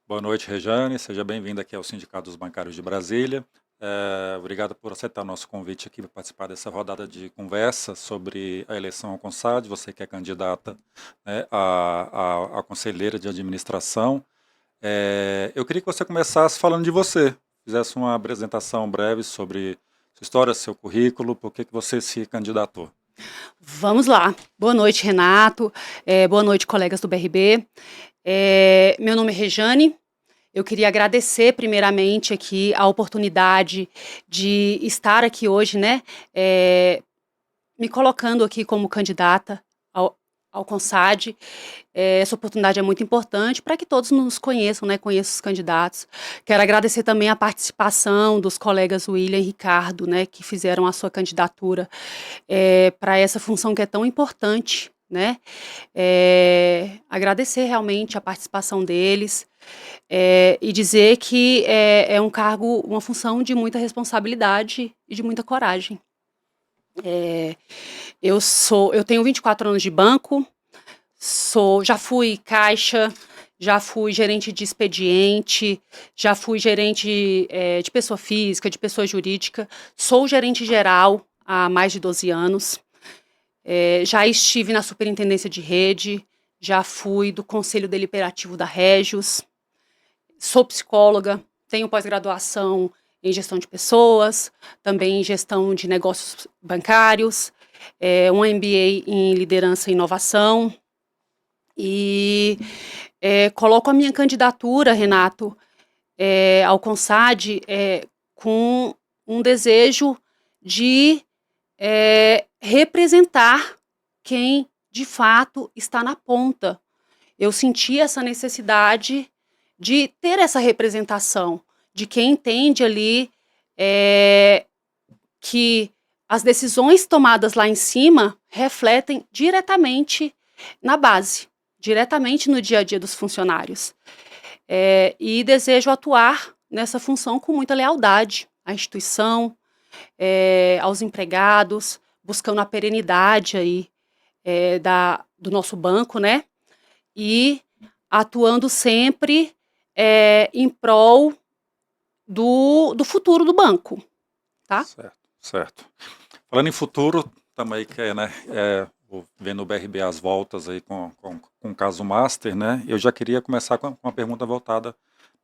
Boa noite, Rejane. Seja bem-vinda aqui ao Sindicato dos Bancários de Brasília. Obrigado por aceitar o nosso convite aqui para participar dessa rodada de conversa sobre a eleição ao CONSAD. Você que é candidata, né, a conselheira de administração. Eu queria que você começasse falando de você, fizesse uma apresentação breve sobre sua história, seu currículo, por que você se candidatou. Vamos lá. Boa noite, Renato. Boa noite, colegas do BRB. Meu nome é Rejane. Eu queria agradecer primeiramente aqui a oportunidade de estar aqui hoje, né? Me colocando aqui como candidata ao CONSAD. Essa oportunidade é muito importante para que todos nos conheçam, né? Conheçam os candidatos. Quero agradecer também a participação dos colegas William e Ricardo, né? Que fizeram a sua candidatura para essa função que é tão importante, né? Agradecer realmente a participação deles e dizer que é um cargo, uma função de muita responsabilidade e de muita coragem. Eu tenho 24 anos de banco, já fui caixa, já fui gerente de expediente, já fui gerente de pessoa física, de pessoa jurídica, sou gerente geral há mais de 12 anos. Já estive na superintendência de rede, já fui do conselho deliberativo da Régios, sou psicóloga, tenho pós-graduação em gestão de pessoas, também em gestão de negócios bancários, um MBA em liderança e inovação. E coloco a minha candidatura, Renato, ao CONSAD com um desejo de representar quem de fato está na ponta. Eu senti essa necessidade de ter essa representação de quem entende ali que as decisões tomadas lá em cima refletem diretamente na base, diretamente no dia a dia dos funcionários. E desejo atuar nessa função com muita lealdade à instituição, aos empregados, buscando a perenidade aí, do nosso banco, né? E atuando sempre em prol do futuro do banco, tá? Certo, certo. Falando em futuro, também que né, vendo o BRB às voltas aí com o caso Master, né? Eu já queria começar com uma pergunta voltada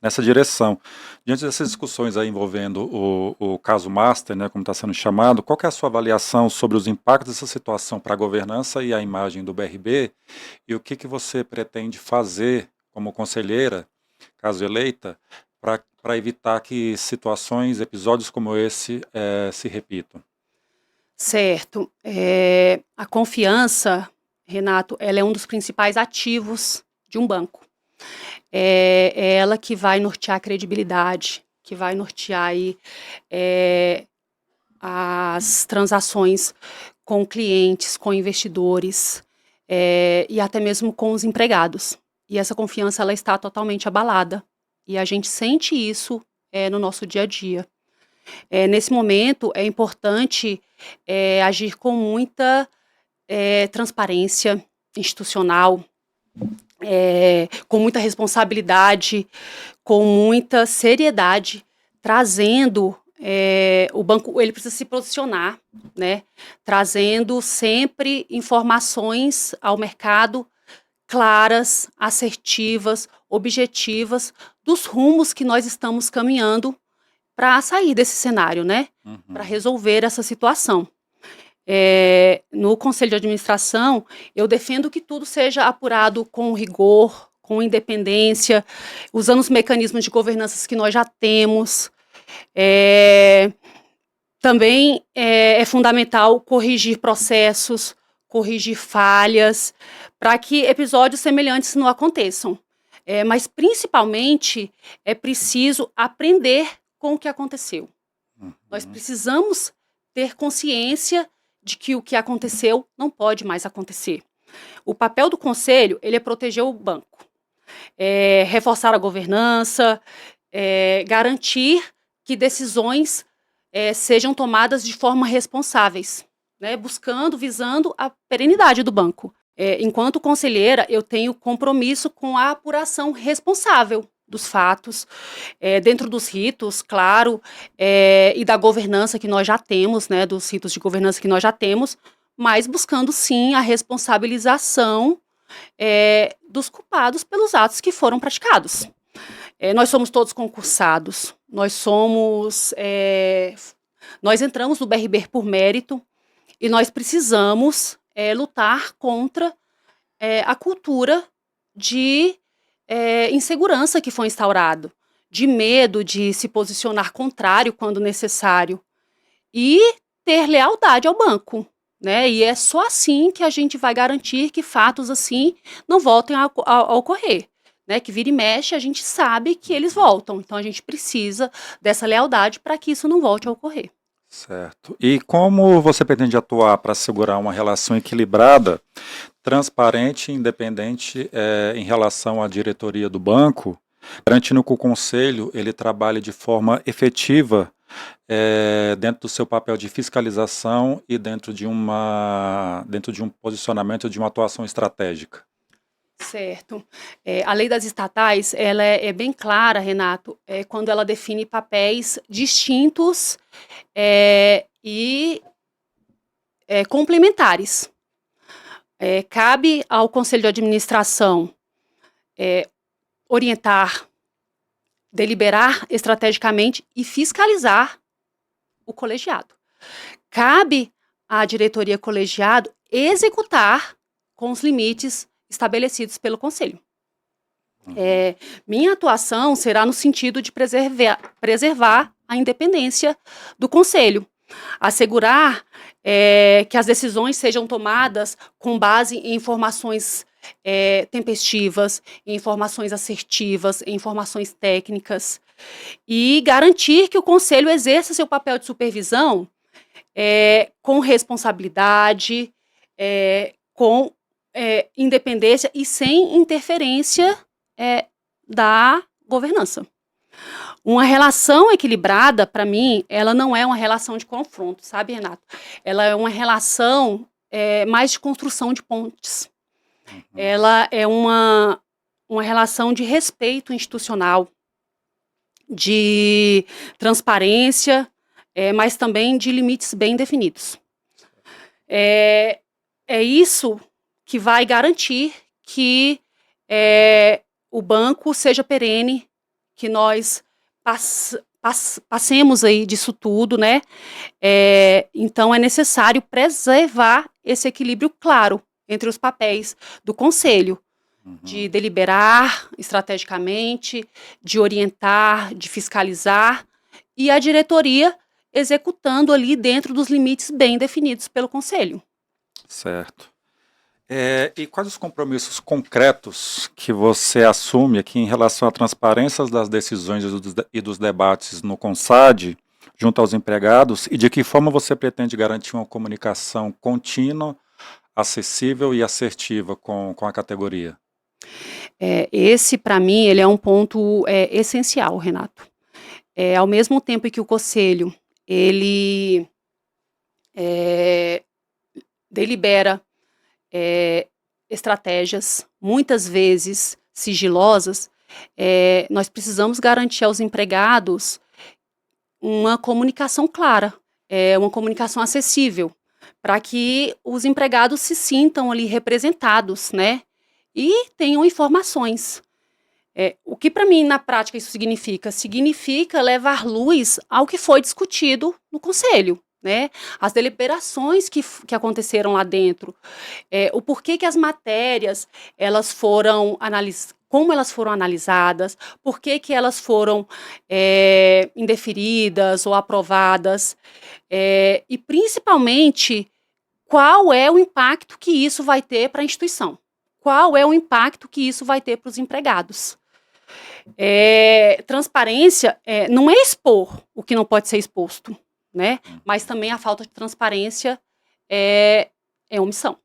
nessa direção. Diante dessas discussões aí envolvendo o caso Master, né, como está sendo chamado, qual que é a sua avaliação sobre os impactos dessa situação para a governança e a imagem do BRB e o que você pretende fazer como conselheira, caso eleita, para evitar que situações, episódios como esse se repitam? Certo. A confiança, Renato, ela é um dos principais ativos de um banco. É ela que vai nortear a credibilidade, que vai nortear aí, as transações com clientes, com investidores, e até mesmo com os empregados. E essa confiança ela está totalmente abalada. E a gente sente isso no nosso dia a dia. Nesse momento, é importante agir com muita transparência institucional, com muita responsabilidade, com muita seriedade, trazendo o banco, ele precisa se posicionar, né? Trazendo sempre informações ao mercado claras, assertivas, objetivas dos rumos que nós estamos caminhando para sair desse cenário, né? Para resolver essa situação. No Conselho de Administração, eu defendo que tudo seja apurado com rigor, com independência, usando os mecanismos de governança que nós já temos. Também é fundamental corrigir processos, corrigir falhas, para que episódios semelhantes não aconteçam. Mas, principalmente, é preciso aprender com o que aconteceu. Nós precisamos ter consciência de que o que aconteceu não pode mais acontecer. O papel do conselho, ele é proteger o banco, reforçar a governança, garantir que decisões sejam tomadas de forma responsáveis, né, visando a perenidade do banco. Enquanto conselheira, eu tenho compromisso com a apuração responsável dos fatos, dentro dos ritos, claro, e da governança que nós já temos, né, dos ritos de governança que nós já temos, mas buscando sim a responsabilização dos culpados pelos atos que foram praticados. Nós somos todos concursados, nós entramos no BRB por mérito e nós precisamos lutar contra a cultura de insegurança que foi instaurado, de medo de se posicionar contrário quando necessário e ter lealdade ao banco, né? E é só assim que a gente vai garantir que fatos assim não voltem a ocorrer, né? Que vira e mexe, a gente sabe que eles voltam, então a gente precisa dessa lealdade para que isso não volte a ocorrer. Certo. E como você pretende atuar para assegurar uma relação equilibrada, transparente e independente em relação à diretoria do banco, garantindo que o conselho ele trabalhe de forma efetiva dentro do seu papel de fiscalização e dentro de um posicionamento de uma atuação estratégica? Certo. A lei das estatais, ela é bem clara, Renato, quando ela define papéis distintos e complementares. Cabe ao Conselho de Administração orientar, deliberar estrategicamente e fiscalizar o colegiado. Cabe à diretoria colegiado executar com os limites estabelecidos pelo Conselho. Minha atuação será no sentido de preservar a independência do Conselho, assegurar que as decisões sejam tomadas com base em informações tempestivas, em informações assertivas, em informações técnicas, e garantir que o Conselho exerça seu papel de supervisão com responsabilidade, com independência e sem interferência da governança. Uma relação equilibrada, para mim, ela não é uma relação de confronto, sabe, Renato? Ela é uma relação mais de construção de pontes. Ela é uma relação de respeito institucional, de transparência, mas também de limites bem definidos. É isso que vai garantir que o banco seja perene, que nós passemos aí disso tudo, né? Então é necessário preservar esse equilíbrio claro entre os papéis do Conselho, de deliberar estrategicamente, de orientar, de fiscalizar, e a diretoria executando ali dentro dos limites bem definidos pelo Conselho. Certo. E quais os compromissos concretos que você assume aqui em relação à transparência das decisões e dos debates no CONSAD, junto aos empregados, e de que forma você pretende garantir uma comunicação contínua, acessível e assertiva com a categoria? Esse, para mim, ele é um ponto essencial, Renato. Ao mesmo tempo que o Conselho, ele delibera estratégias, muitas vezes sigilosas, nós precisamos garantir aos empregados uma comunicação clara, uma comunicação acessível, para que os empregados se sintam ali representados, né? E tenham informações. O que para mim, na prática, isso significa? Significa levar luz ao que foi discutido no Conselho, né? As deliberações que aconteceram lá dentro, o porquê que as matérias elas foram como elas foram analisadas, por que elas foram indeferidas ou aprovadas, e principalmente qual é o impacto que isso vai ter para a instituição, qual é o impacto que isso vai ter para os empregados. Transparência não é expor o que não pode ser exposto, né? Mas também a falta de transparência é omissão.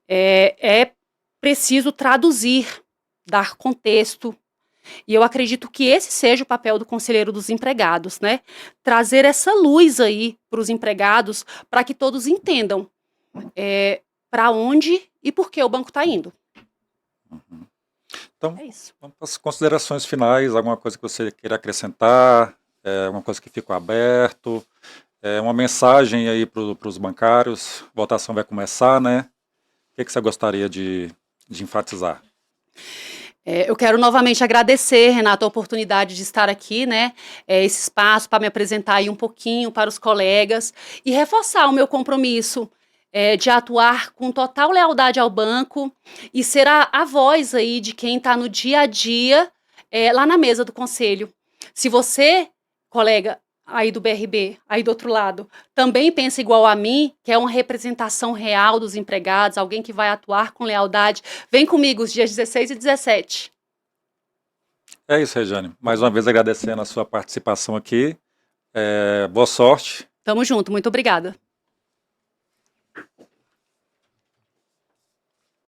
É preciso traduzir, dar contexto, e eu acredito que esse seja o papel do conselheiro dos empregados, né? Trazer essa luz aí para os empregados, para que todos entendam para onde e por que o banco está indo. Então, É isso. vamos para as considerações finais, alguma coisa que você queira acrescentar, alguma coisa que ficou aberto, uma mensagem aí para os bancários, a votação vai começar, né? O que você gostaria de enfatizar? Eu quero novamente agradecer, Renato, a oportunidade de estar aqui, né? Esse espaço para me apresentar aí um pouquinho para os colegas e reforçar o meu compromisso de atuar com total lealdade ao banco e ser a voz aí de quem está no dia a dia lá na mesa do conselho. Se você, colega aí do BRB, aí do outro lado, também pensa igual a mim, que é uma representação real dos empregados, alguém que vai atuar com lealdade, vem comigo os dias 16 e 17. É isso, Rejane. Mais uma vez agradecendo a sua participação aqui. Boa sorte. Tamo junto, muito obrigada.